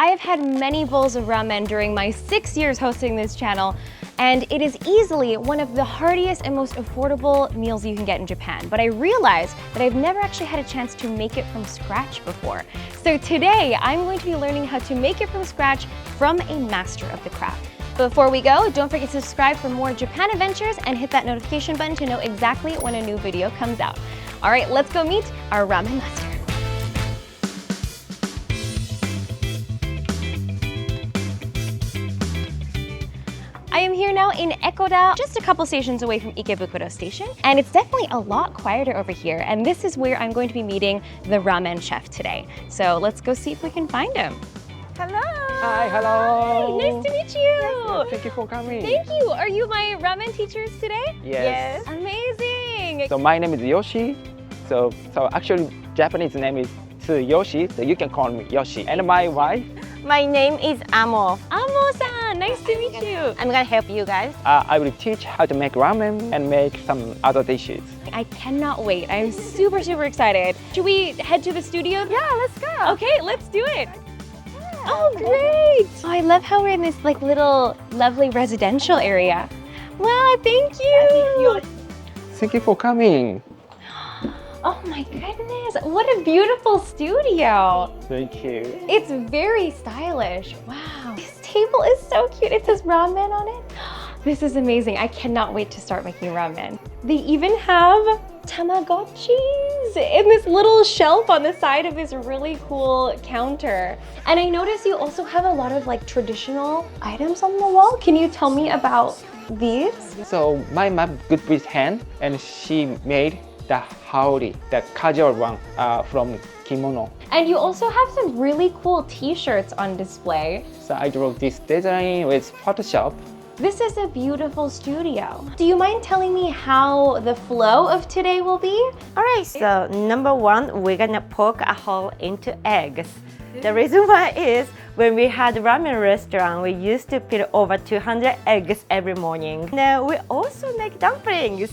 I have had many bowls of ramen during my 6 years hosting this channel, and it is easily one of the heartiest and most affordable meals you can get in Japan. But I realized that I've never actually had a chance to make it from scratch before. So today, I'm going to be learning how to make it from scratch from a master of the craft. Before we go, don't forget to subscribe for more Japan adventures and hit that notification button to know exactly when a new video comes out. All right, let's go meet our ramen master. I am here now in Ekoda, just a couple stations away from Ikebukuro Station, and it's definitely a lot quieter over here, and this is where I'm going to be meeting the ramen chef today. So let's go see if we can find him. Hello! Hi, hello! Hi, nice to meet you! Thank you for coming. Thank you! Are you my ramen teachers today? Yes. Amazing! So my name is Yoshi. So actually Japanese name is Yoshi, so you can call me Yoshi. And my wife? My name is Amo. Amo-san, nice to meet you. I'm gonna help you guys. I will teach how to make ramen and make some other dishes. I cannot wait. I'm super, super excited. Should we head to the studio? Yeah, let's go. Okay, let's do it. Oh, great! Oh, I love how we're in this like little lovely residential area. Wow, thank you. Thank you for coming. Oh my goodness, what a beautiful studio. Thank you. It's very stylish. Wow. This table is so cute. It says ramen on it. This is amazing. I cannot wait to start making ramen. They even have Tamagotchis in this little shelf on the side of this really cool counter. And I notice you also have a lot of like traditional items on the wall. Can you tell me about these? So my mom good with hand, and she made the haori, the casual one from kimono. And you also have some really cool t-shirts on display. So I drew this design with Photoshop. This is a beautiful studio. Do you mind telling me how the flow of today will be? All right, so number one, we're gonna poke a hole into eggs. The reason why is when we had ramen restaurant, we used to put over 200 eggs every morning. Now we also make dumplings.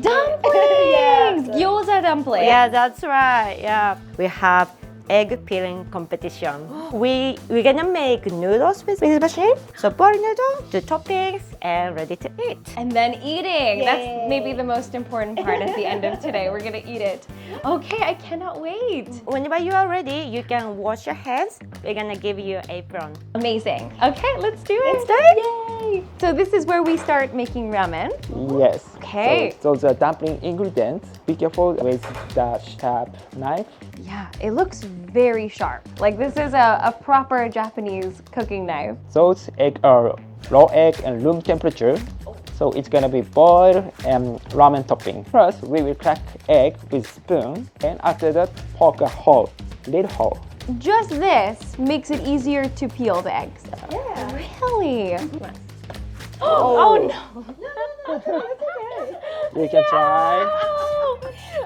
Dumplings! Gyoza dumplings. Yeah, that's right. Yeah, we have egg peeling competition. We're gonna make noodles with machine. So boil noodle, do toppings, and ready to eat. And then eating. Yay. That's maybe the most important part at the end of today. We're gonna eat it. Okay, I cannot wait. Whenever you are ready, you can wash your hands. We're gonna give you an apron. Amazing. Okay, let's do it. Let's do it. Yay! So this is where we start making ramen. Yes. Okay. So the dumpling ingredients, be careful with the sharp knife. Yeah, it looks very sharp. Like this is a proper Japanese cooking knife. Those eggs are raw egg and room temperature. So it's gonna be boiled and ramen topping. First, we will crack egg with spoon, and after that, poke a hole, little hole. Just this makes it easier to peel the eggs. Yeah. Really? Oh no. You can try.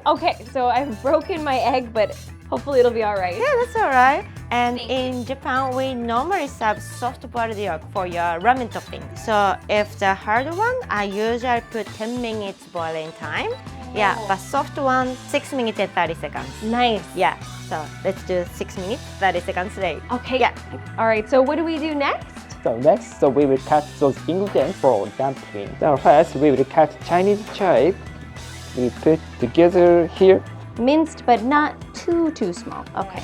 Okay, so I've broken my egg, but hopefully it'll be all right. Yeah, that's all right. And in Japan, we normally serve soft boiled yolk for your ramen topping. So if the hard one, I usually put 10 minutes boiling time. Yeah, but soft one, 6 minutes and 30 seconds. Nice. Yeah, so let's do 6 minutes, 30 seconds today. Okay. Yeah. All right, so what do we do next? So next, we will cut those ingredients for dumpling. So first, we will cut Chinese chive. We put together here. Minced, but not too small. Okay.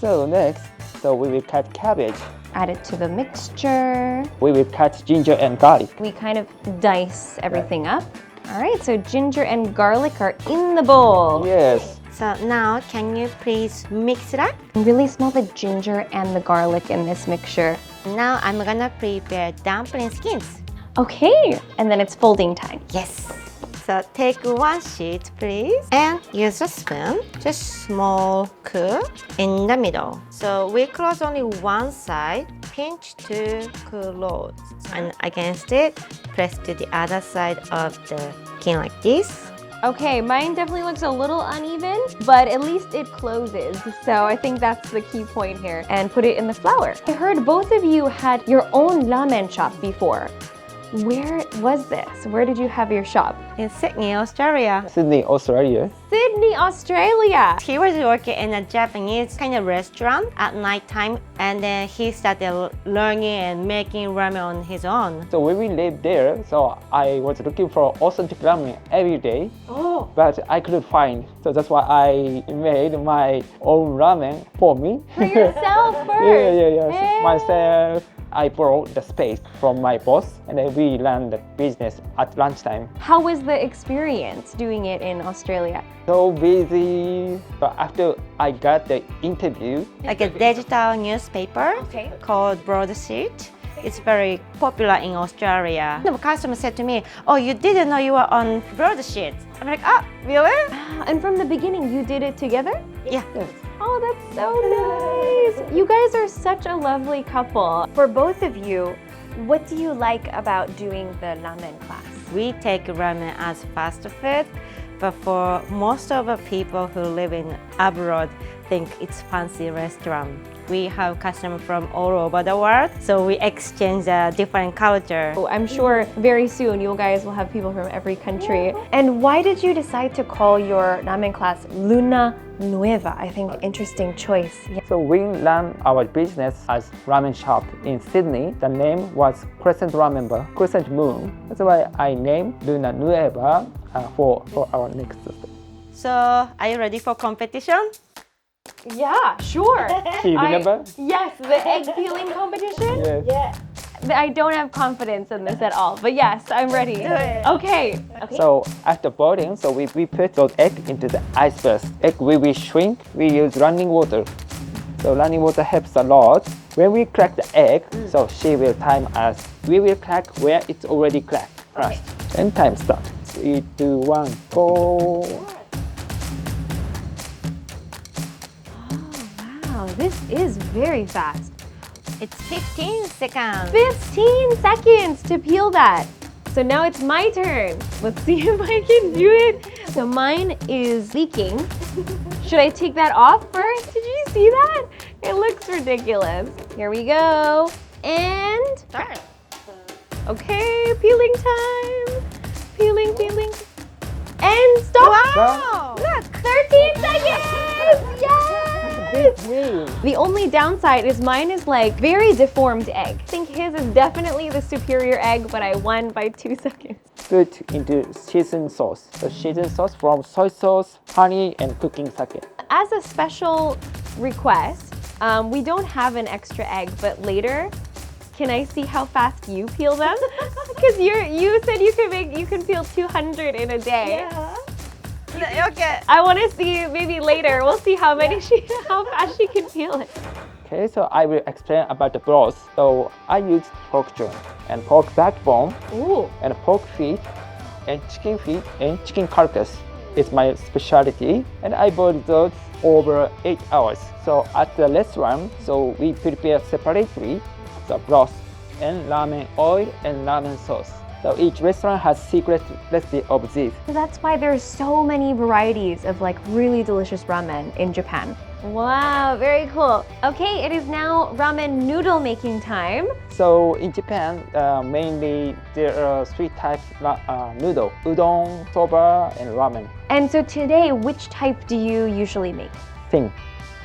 So next, we will cut cabbage. Add it to the mixture. We will cut ginger and garlic. We kind of dice everything up. All right, so ginger and garlic are in the bowl. Yes. So now, can you please mix it up? Really smell the ginger and the garlic in this mixture. Now I'm gonna prepare dumpling skins. Okay, and then it's folding time. Yes. So take one sheet, please, and use a spoon, just small curve in the middle. So we close only one side, pinch to close, and against it, press to the other side of the skin like this. Okay, mine definitely looks a little uneven, but at least it closes. So I think that's the key point here. And put it in the flour. I heard both of you had your own ramen shop before. Where was this? Where did you have your shop? In Sydney, Australia. Sydney, Australia. Sydney, Australia. He was working in a Japanese kind of restaurant at night time, and then he started learning and making ramen on his own. So when we lived there, so I was looking for authentic ramen every day, Oh. but I couldn't find. So that's why I made my own ramen for me. For yourself first. Yeah. Hey. Myself. I borrowed the space from my boss, and then we ran the business at lunchtime. How was the experience doing it in Australia? So busy, but after I got the interview, Like a digital newspaper Okay. called Broadsheet. It's very popular in Australia. The customer said to me, "Oh, you didn't know you were on Broadsheet." I'm like, "Ah, really?" And from the beginning, you did it together? Yeah. Oh, that's so nice. You guys are such a lovely couple. For both of you, what do you like about doing the ramen class? We take ramen as fast food, but for most of the people who live in abroad, think it's fancy restaurant. We have customers from all over the world, so we exchange a different culture. Oh, I'm sure very soon you guys will have people from every country. And why did you decide to call your ramen class Luna Nueva? I think interesting choice. Yeah. so we ran our business as ramen shop in Sydney. The name was Crescent Ramen Bar, Crescent Moon. That's why I named Luna Nueva for our next step. So, are you ready for competition? Yeah, sure. Do you remember? Yes, the egg peeling competition. Yes. I don't have confidence in this at all, but yes, I'm ready. Okay. So after boiling, so we put those eggs into the ice first. Egg will shrink. We use running water. So running water helps a lot. When we crack the egg, so she will time us. We will crack where it's already cracked first. And time start. 3, 2, 1, go. Wow, this is very fast. It's 15 seconds. 15 seconds to peel that. So now it's my turn. Let's see if I can do it. So mine is leaking. Should I take that off first? Did you see that? It looks ridiculous. Here we go. And Start. okay, peeling time. Peeling. And stop. Wow! Look, 13 seconds. Yes. The only downside is mine is like very deformed egg. I think his is definitely the superior egg, but I won by 2 seconds. Put into seasoned sauce. So seasoned sauce from soy sauce, honey, and cooking sake. As a special request, we don't have an extra egg, but later, can I see how fast you peel them? Because you said you can peel 200 in a day. Yeah. Okay. I want to see maybe later. We'll see how fast she can peel it. Okay, so I will explain about the broth. So I use pork joint and pork backbone Ooh. and pork feet and chicken carcass. It's my specialty, and I boil those over 8 hours. So at the restaurant, so we prepare separately the broth and ramen oil and ramen sauce. So each restaurant has secret recipe of this. So that's why there's so many varieties of like really delicious ramen in Japan. Wow, very cool. Okay, it is now ramen noodle making time. So in Japan, mainly there are 3 types noodle: udon, soba, and ramen. And so today, which type do you usually make? Thin,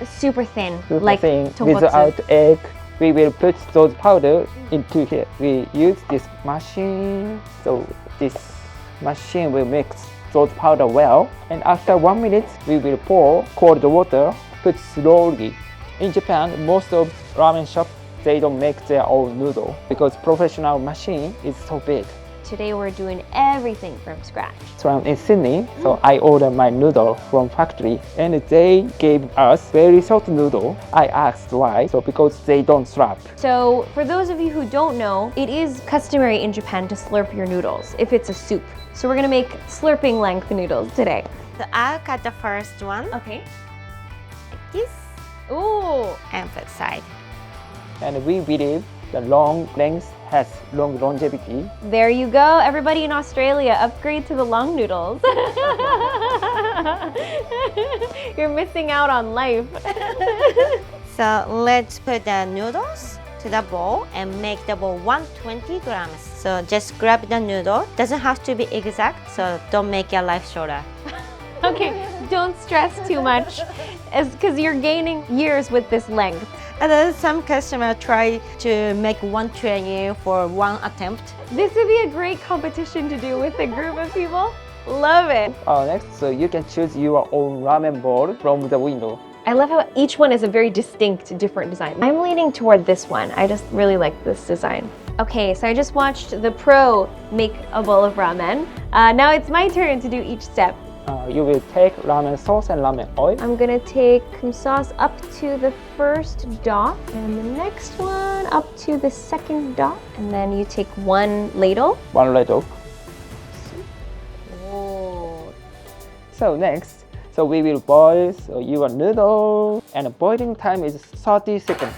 Super thin, super like thin, tonkotsu. without egg. We will put those powder into here. We use this machine. So this machine will mix those powder well. And after 1 minute, we will pour cold water, put slowly. In Japan, most of ramen shops, they don't make their own noodle because professional machine is so big. Today we're doing everything from scratch. So I'm in Sydney, so I ordered my noodle from factory, and they gave us very short noodle. I asked why, so because they don't slap. So for those of you who don't know, it is customary in Japan to slurp your noodles if it's a soup. So we're gonna make slurping length noodles today. So I'll cut the first one. Okay. Like this. Ooh. And put side. And we believe the long length has long longevity. There you go, everybody in Australia, upgrade to the long noodles. You're missing out on life. So let's put the noodles to the bowl and make the bowl 120 grams. So just grab the noodle. Doesn't have to be exact, so don't make your life shorter. Okay, don't stress too much because you're gaining years with this length. And then some customer try to make 120 for one attempt. This would be a great competition to do with a group of people. Love it. Next, so you can choose your own ramen bowl from the window. I love how each one is a very distinct, different design. I'm leaning toward this one. I just really like this design. Okay, so I just watched the pro make a bowl of ramen. Now it's my turn to do each step. You will take ramen sauce and ramen oil. I'm gonna take some sauce up to the first dot and the next one up to the second dot. And then you take one ladle. One ladle. Oh. So next, so we will boil your noodle, and the boiling time is 30 seconds.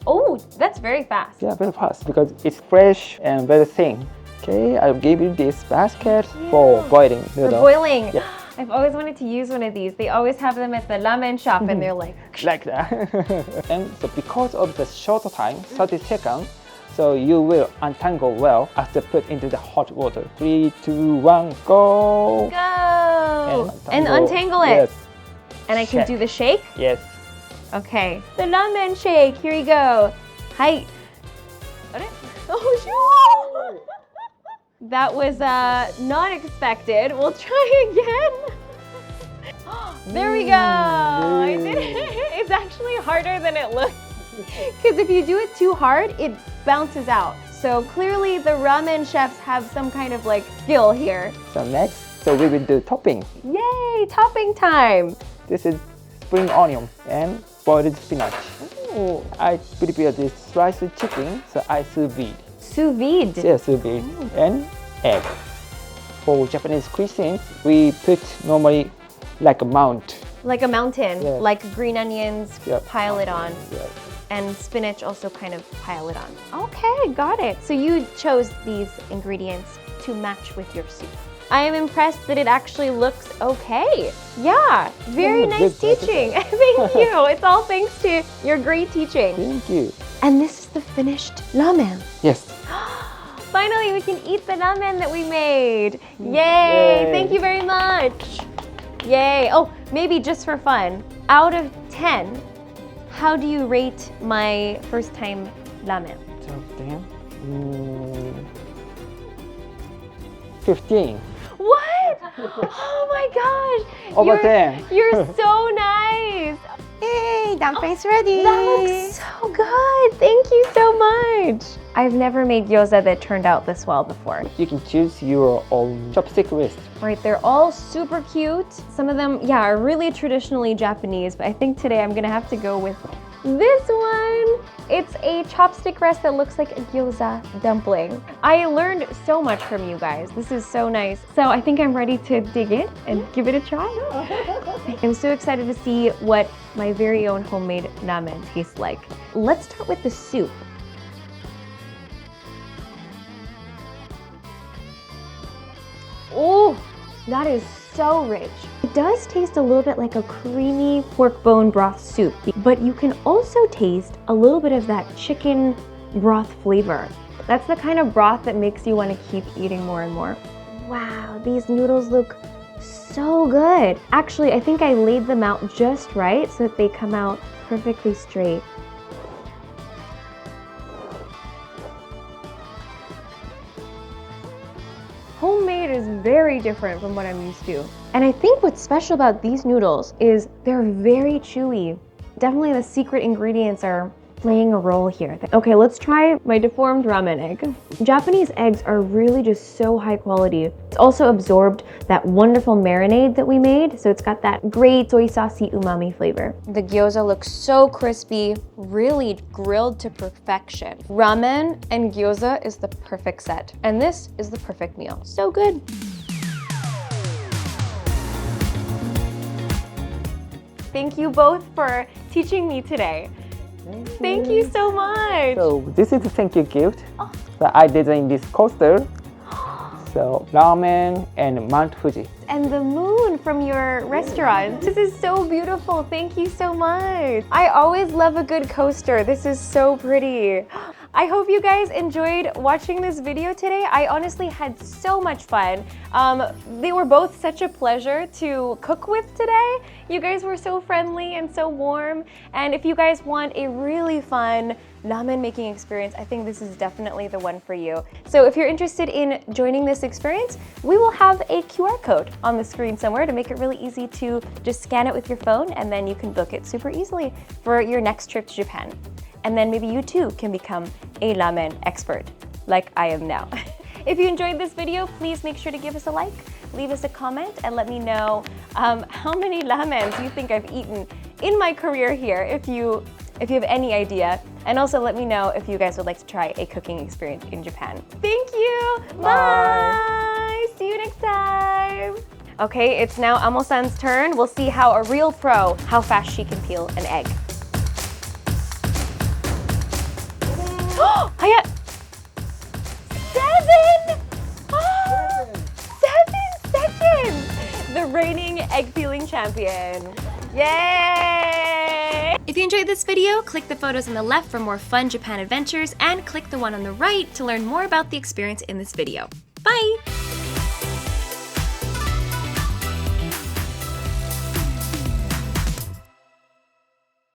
Oh, that's very fast. Yeah, very fast because it's fresh and very thin. Okay, I'll give you this basket for boiling noodle. For boiling. Yeah. I've always wanted to use one of these. They always have them at the ramen shop and they're like that. And so because of the short time, 30 seconds, so you will untangle well after put into the hot water. 3, 2, 1, go! Go! And untangle it. Yes. And I can do the shake? Yes. Okay. The ramen shake. Here we go. Hi. Oh, shoot! That was not expected. We'll try again. There we go. I did it. It's actually harder than it looks. Because if you do it too hard, it bounces out. So clearly the ramen chefs have some kind of like skill here. So next, so we will do topping. Yay, topping time. This is spring onion and boiled spinach. Ooh. I prepare this sliced chicken, so I sous vide. Sous vide. Yeah, sous vide. And egg. For Japanese cuisine, we put normally like a mount. Like a mountain, Yeah. like green onions, Yeah. pile it on. Yeah. And spinach also kind of pile it on. Okay, got it. So you chose these ingredients to match with your soup. I am impressed that it actually looks okay. Yeah, very nice good. teaching. Thank you. It's all thanks to your great teaching. Thank you. And this is the finished ramen. Yes. Finally, we can eat the ramen that we made. Yay! Yay. Thank you very much. Yay. Oh, maybe just for fun. Out of 10, how do you rate my first time ramen? 15. What? Oh my gosh. Over You're- 10. You're so nice. Yay, dumplings ready. That looks so good. Thank you so much. I've never made gyoza that turned out this well before. You can choose your own chopstick list. Right, they're all super cute. Some of them, yeah, are really traditionally Japanese, but I think today I'm gonna have to go with this one. It's a chopstick rest that looks like a gyoza dumpling. I learned so much from you guys. This is so nice. So I think I'm ready to dig in and give it a try. I'm so excited to see what my very own homemade ramen tastes like. Let's start with the soup. Oh, that is so rich. It does taste a little bit like a creamy pork bone broth soup, but you can also taste a little bit of that chicken broth flavor. That's the kind of broth that makes you want to keep eating more and more. Wow, these noodles look so good. Actually, I think I laid them out just right so that they come out perfectly straight. Homemade is very different from what I'm used to. And I think what's special about these noodles is they're very chewy. Definitely the secret ingredients are playing a role here. Okay, let's try my deformed ramen egg. Japanese eggs are really just so high quality. It's also absorbed that wonderful marinade that we made, so it's got that great soy saucy umami flavor. The gyoza looks so crispy, really grilled to perfection. Ramen and gyoza is the perfect set, and this is the perfect meal. So good. Thank you both for teaching me today. Thank you so much. So this is the thank you gift that I designed this coaster. So ramen and Mount Fuji. and the moon from your restaurant. This is so beautiful. Thank you so much. I always love a good coaster. This is so pretty. I hope you guys enjoyed watching this video today. I honestly had so much fun. They were both such a pleasure to cook with today. You guys were so friendly and so warm. And if you guys want a really fun ramen making experience, I think this is definitely the one for you. So if you're interested in joining this experience, we will have a QR code on the screen somewhere to make it really easy to just scan it with your phone, and then you can book it super easily for your next trip to Japan. And then maybe you too can become a ramen expert like I am now. If you enjoyed this video, please make sure to give us a like, leave us a comment, and let me know how many ramens you think I've eaten in my career here, if you have any idea. And also let me know if you guys would like to try a cooking experience in Japan. Thank you! Bye! See you next time! Okay, it's now Amo-san's turn. We'll see how a real pro, how fast she can peel an egg. I got 7 seconds! The reigning egg peeling champion. Yay! If you enjoyed this video, click the photos on the left for more fun Japan adventures, and click the one on the right to learn more about the experience in this video. Bye!